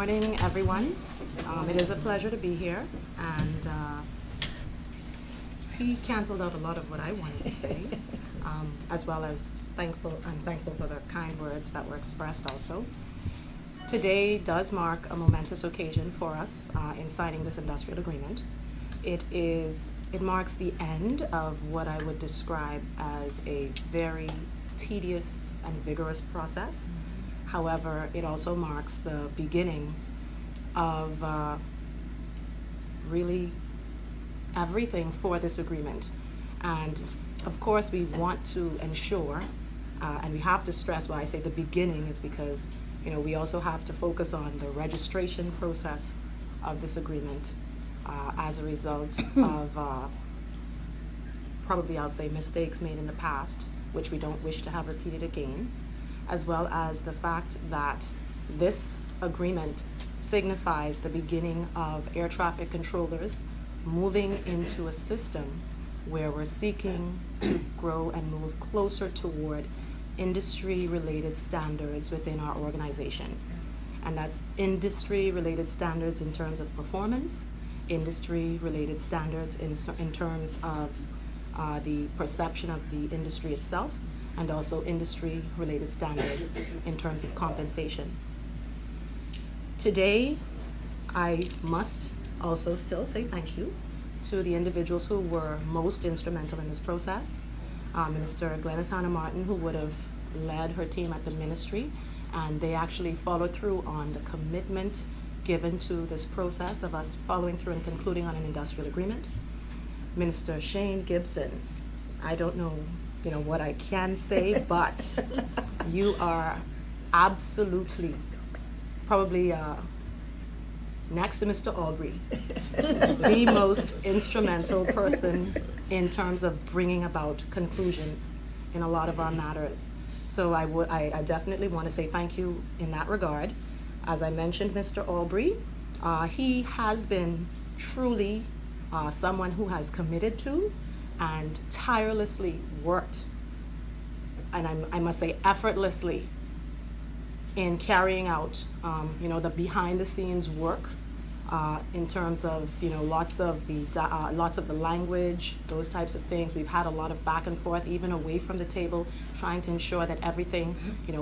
morning, everyone. It is a pleasure to be here, and he canceled out a lot of what I wanted to say, as well as I'm thankful for the kind words that were expressed also. Today does mark a momentous occasion for us in signing this industrial agreement. It marks the end of what I would describe as a very tedious and vigorous process. However, it also marks the beginning of really everything for this agreement. And of course, we want to ensure, and we have to stress why I say the beginning is because, we also have to focus on the registration process of this agreement as a result of probably, I'll say, mistakes made in the past, which we don't wish to have repeated again, as well as the fact that this agreement signifies the beginning of air traffic controllers moving into a system where we're seeking to grow and move closer toward industry-related standards within our organization. And that's industry-related standards in terms of performance, industry-related standards in terms of the perception of the industry itself, and also industry-related standards in terms of compensation. Today, I must also still say thank you to the individuals who were most instrumental in this process. Minister Glennis Hannah Martin, who would have led her team at the ministry, and they actually followed through on the commitment given to this process of us following through and concluding on an industrial agreement. Minister Shane Gibson, I don't know what I can say, but you are absolutely, probably next to Mr. Aubrey, the most instrumental person in terms of bringing about conclusions in a lot of our matters. So I definitely want to say thank you in that regard. As I mentioned, Mr. Aubrey, he has been truly someone who has committed to and tirelessly worked, and I must say effortlessly, in carrying out the behind the scenes work in terms of lots of the language, those types of things. We've had a lot of back and forth even away from the table, trying to ensure that everything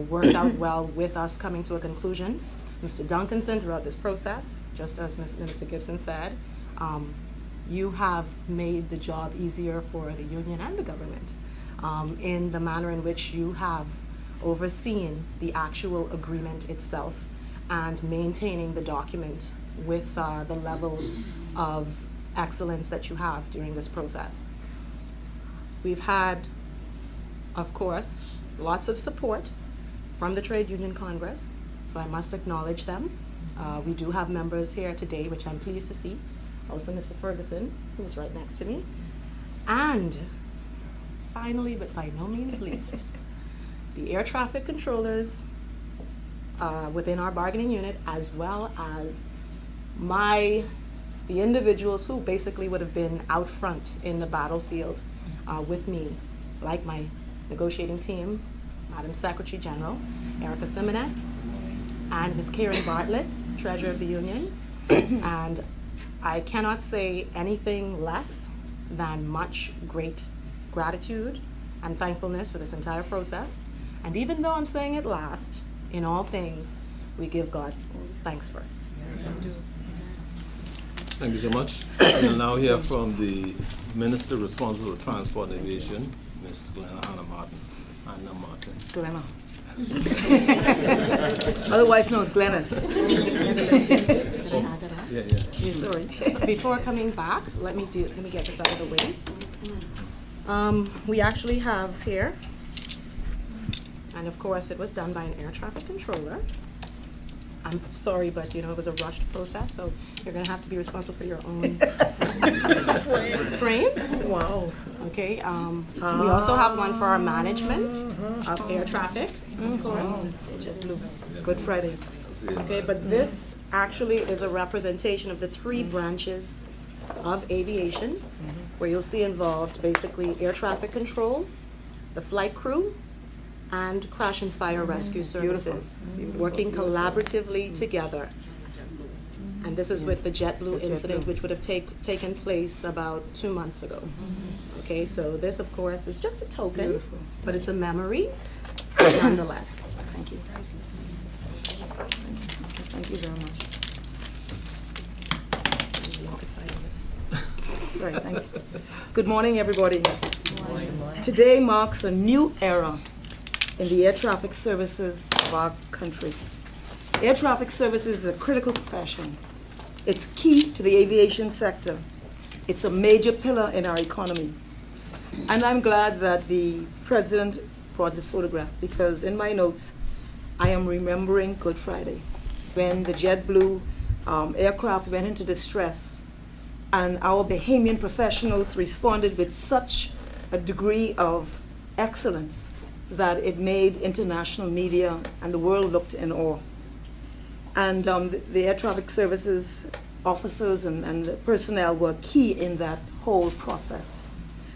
worked out well with us coming to a conclusion. Mr. Duncanson, throughout this process, just as Minister Gibson said, you have made the job easier for the union and the government in the manner in which you have overseeing the actual agreement itself and maintaining the document with the level of excellence that you have during this process. We've had, of course, lots of support from the Trade Union Congress, so I must acknowledge them. We do have members here today, which I'm pleased to see. Also Mr. Ferguson, who's right next to me. And finally, but by no means least, the air traffic controllers within our bargaining unit, as well as the individuals who basically would have been out front in the battlefield with me, like my negotiating team, Madam Secretary General Erica Simonet, and Ms. Karen Bartlett, Treasurer of the Union. And I cannot say anything less than much great gratitude and thankfulness for this entire process. And even though I'm saying it last, in all things, we give God thanks first. Yes. Thank you so much. We'll now hear from the Minister responsible for Transport and Aviation, Ms. Hannah Martin. Glenna. Otherwise known as Glennis. Yeah. Sorry. Before coming back, let me get this out of the way. We actually have here, and of course it was done by an air traffic controller. I'm sorry, but it was a rushed process, so you're going to have to be responsible for your own frames. Wow. Okay. We also have one for our management of air traffic, of course. Good Friday. Okay, but this actually is a representation of the three branches of aviation, where you'll see involved basically air traffic control, the flight crew, and crash and fire rescue services, working collaboratively together And this is with the JetBlue incident, JetBlue. which would have taken place about 2 months ago. Okay, so this, of course, is just a token, Beautiful. but it's a memory nonetheless. Thank you. Thank you very much. Right, thank you. Good morning, everybody. Today marks a new era in the air traffic services of our country. Air traffic services is a critical profession. It's key to the aviation sector. It's a major pillar in our economy. And I'm glad that the president brought this photograph, because in my notes, I am remembering Good Friday, when the JetBlue aircraft went into distress, and our Bahamian professionals responded with such a degree of excellence that it made international media and the world looked in awe. And the air traffic services officers and the personnel were key in that whole process,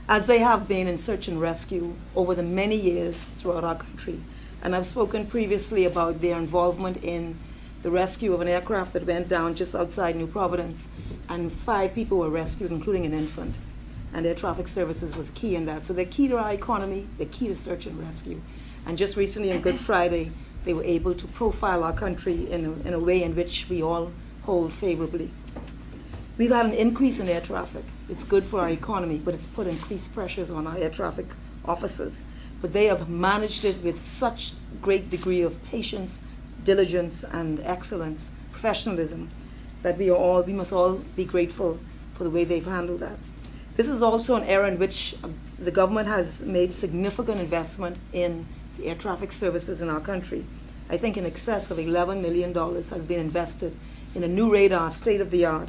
as they have been in search and rescue over the many years throughout our country. And I've spoken previously about their involvement in the rescue of an aircraft that went down just outside New Providence, and 5 people were rescued, including an infant. And air traffic services was key in that. So they're key to our economy, they're key to search and rescue. And just recently on Good Friday, they were able to profile our country in a way in which we all hold favorably. We've had an increase in air traffic. It's good for our economy, but it's put increased pressures on our air traffic officers. But they have managed it with such great degree of patience, diligence, and excellence, professionalism, that we must all be grateful for the way they've handled that. This is also an era in which the government has made significant investment in the air traffic services in our country. I think in excess of $11 million has been invested in a new radar, state-of-the-art,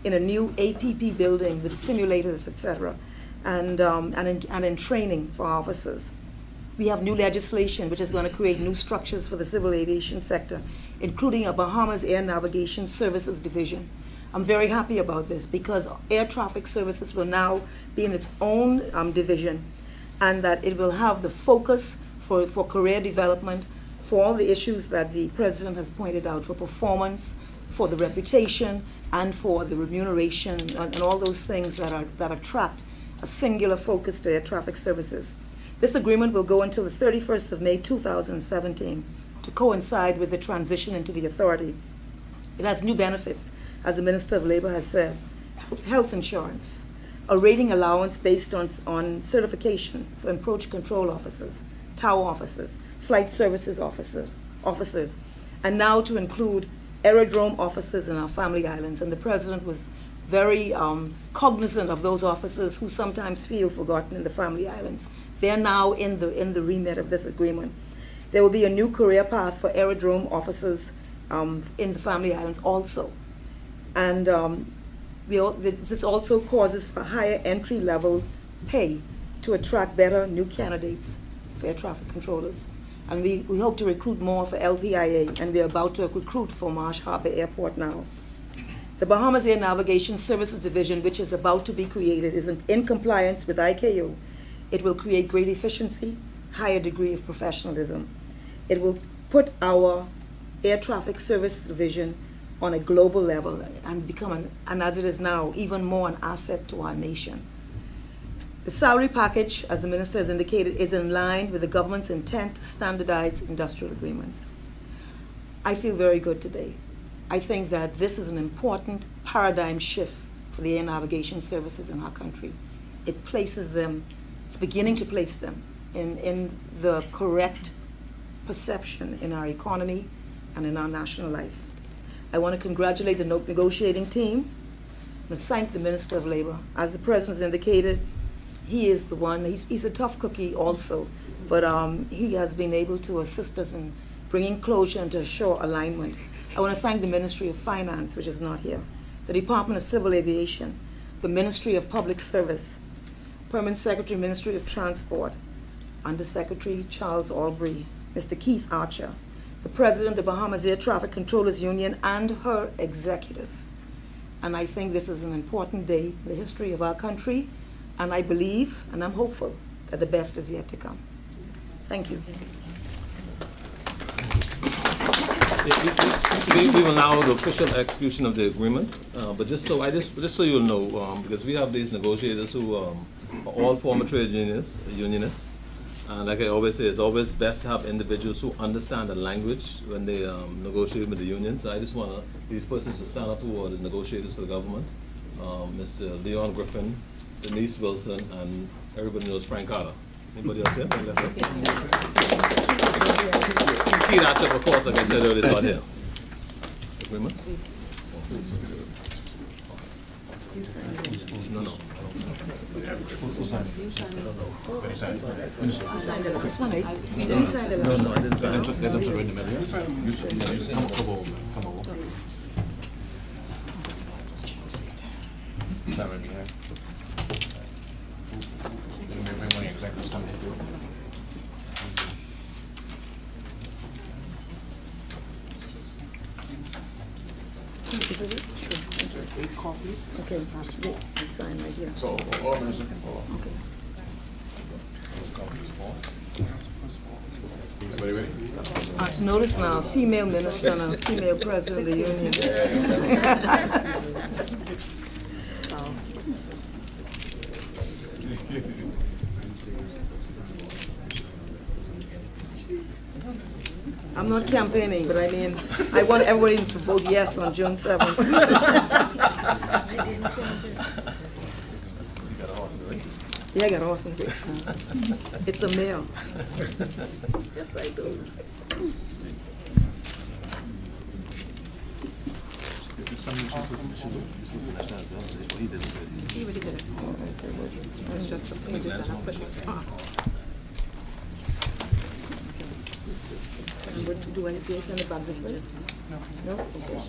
in a new APP building with simulators, etc., and in training for officers. We have new legislation which is going to create new structures for the civil aviation sector, including a Bahamas Air Navigation Services Division. I'm very happy about this, because air traffic services will now be in its own division, and that it will have the focus for career development, for all the issues that the president has pointed out, for performance, for the reputation, and for the remuneration, and all those things that attract a singular focus to air traffic services. This agreement will go until the 31st of May 2017 to coincide with the transition into the authority. It has new benefits, as the Minister of Labor has said: health insurance, a rating allowance based on certification for approach control officers, tower officers, flight services officers, and now to include aerodrome officers in our family islands. And the President was very cognizant of those officers who sometimes feel forgotten in the family islands. They're now in the remit of this agreement. There will be a new career path for aerodrome officers in the family islands also. And this also causes for higher entry-level pay to attract better new candidates for air traffic controllers. And we hope to recruit more for LPIA, and we're about to recruit for Marsh Harbor Airport now. The Bahamas Air Navigation Services Division, which is about to be created, is in compliance with ICAO. It will create great efficiency, higher degree of professionalism. It will put our air traffic service division on a global level and become, and as it is now, even more an asset to our nation. The salary package, as the Minister has indicated, is in line with the government's intent to standardize industrial agreements. I feel very good today. I think that this is an important paradigm shift for the air navigation services in our country. It places them, it's beginning to place them in the correct perception in our economy and in our national life. I want to congratulate the negotiating team and thank the Minister of Labor. As the President has indicated, he is the one, he's a tough cookie also, but he has been able to assist us in bringing closure and to assure alignment. I want to thank the Ministry of Finance, which is not here, the Department of Civil Aviation, the Ministry of Public Service, Permanent Secretary, Ministry of Transport, Undersecretary Charles Albury, Mr. Keith Archer, the President of the Bahamas Air Traffic Controllers Union, and her executive. And I think this is an important day in the history of our country, and I believe, and I'm hopeful, that the best is yet to come. Thank you. We will now the official execution of the agreement, but just so you'll know, because we have these negotiators who are all former trade unionists, and like I always say, it's always best to have individuals who understand the language when they negotiate with the unions. So I just want these persons to stand up who are the negotiators for the government, Mr. Leon Griffin, Denise Wilson, and everybody knows Frank Carter. Anybody else here? Keith Atchip, of course, like I said earlier, is not here. Agreement? No. Who signed it? This one, eh? You didn't sign the last one. No, I didn't sign it. Let them to read the middle, yeah? Come over. Sign right behind. When exactly what's coming through. Is it? Sure. 8 copies. Okay, yeah, sign right here. So, all ministers, Okay. everybody ready? Notice now, a female minister and a female president of the union. I'm not campaigning, but I mean, I want everybody to vote yes on June 7th. Yeah, I got a horse in the race. It's a male. Yes, I do. He already did it. It's just the pages that I'm pushing. And what do I need to send it back this way? No. No? Okay.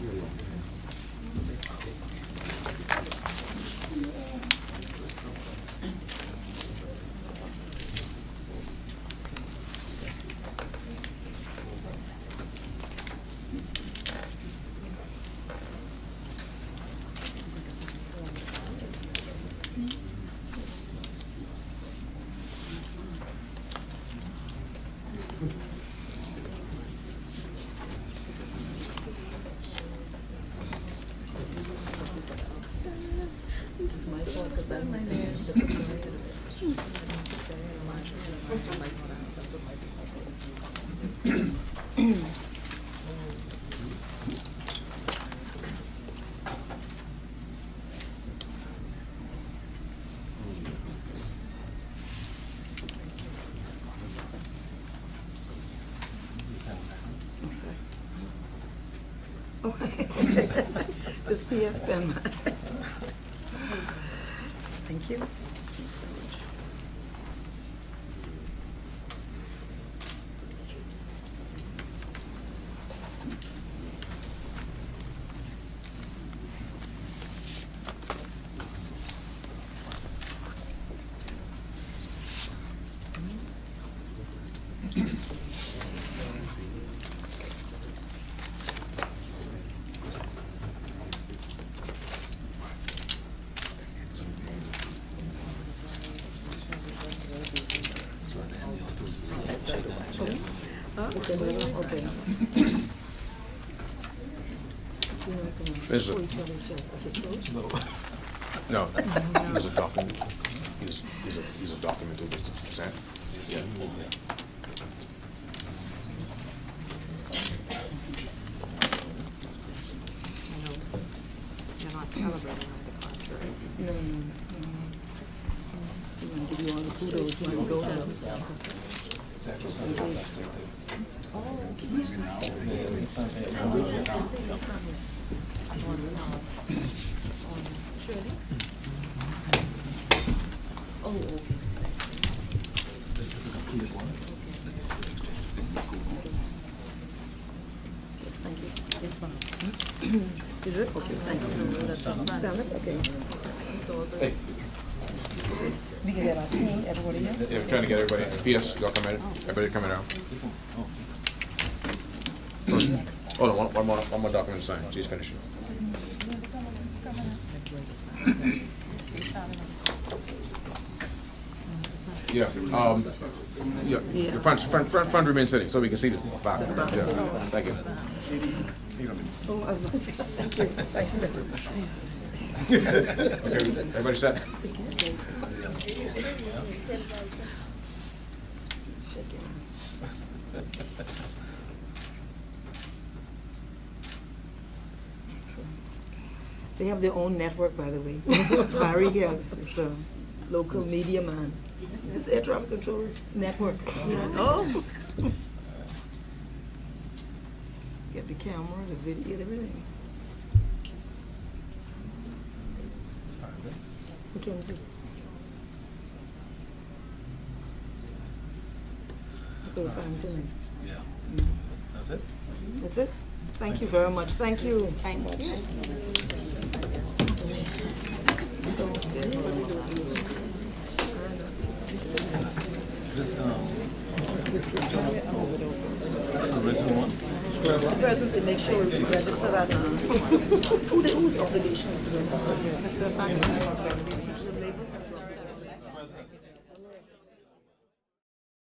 Oh, this PS pen. Thank you. Okay. There's a, no, he's a document. He's a documental business, is that? Yeah. I know you're not celebrating on the contrary. No. I'm going to give you all the kudos when you go home. Oh, okay. Yes, thank you. It's fine. Is it? Okay, thank you. Stand up, okay. Hey, We can get our team, everybody here. yeah, we're trying to get everybody, P.S., y'all come in, everybody coming out. Hold on, one more document to sign, she's finishing. Yeah, Your front remain sitting, so we can see the back. Yeah, thank you. Oh, I was like, thank you. Thank you. Okay, everybody set? They have their own network, by the way. Barry here is the local media man. This air traffic control's network. Oh. Get the camera, the video, everything. Mackenzie. Okay, fine, fine. Yeah. That's it? That's it? Thank you very much. Thank you. Thank you. This, original one? Presence and make sure we register that. Whose obligation is to register? Mr. Fox?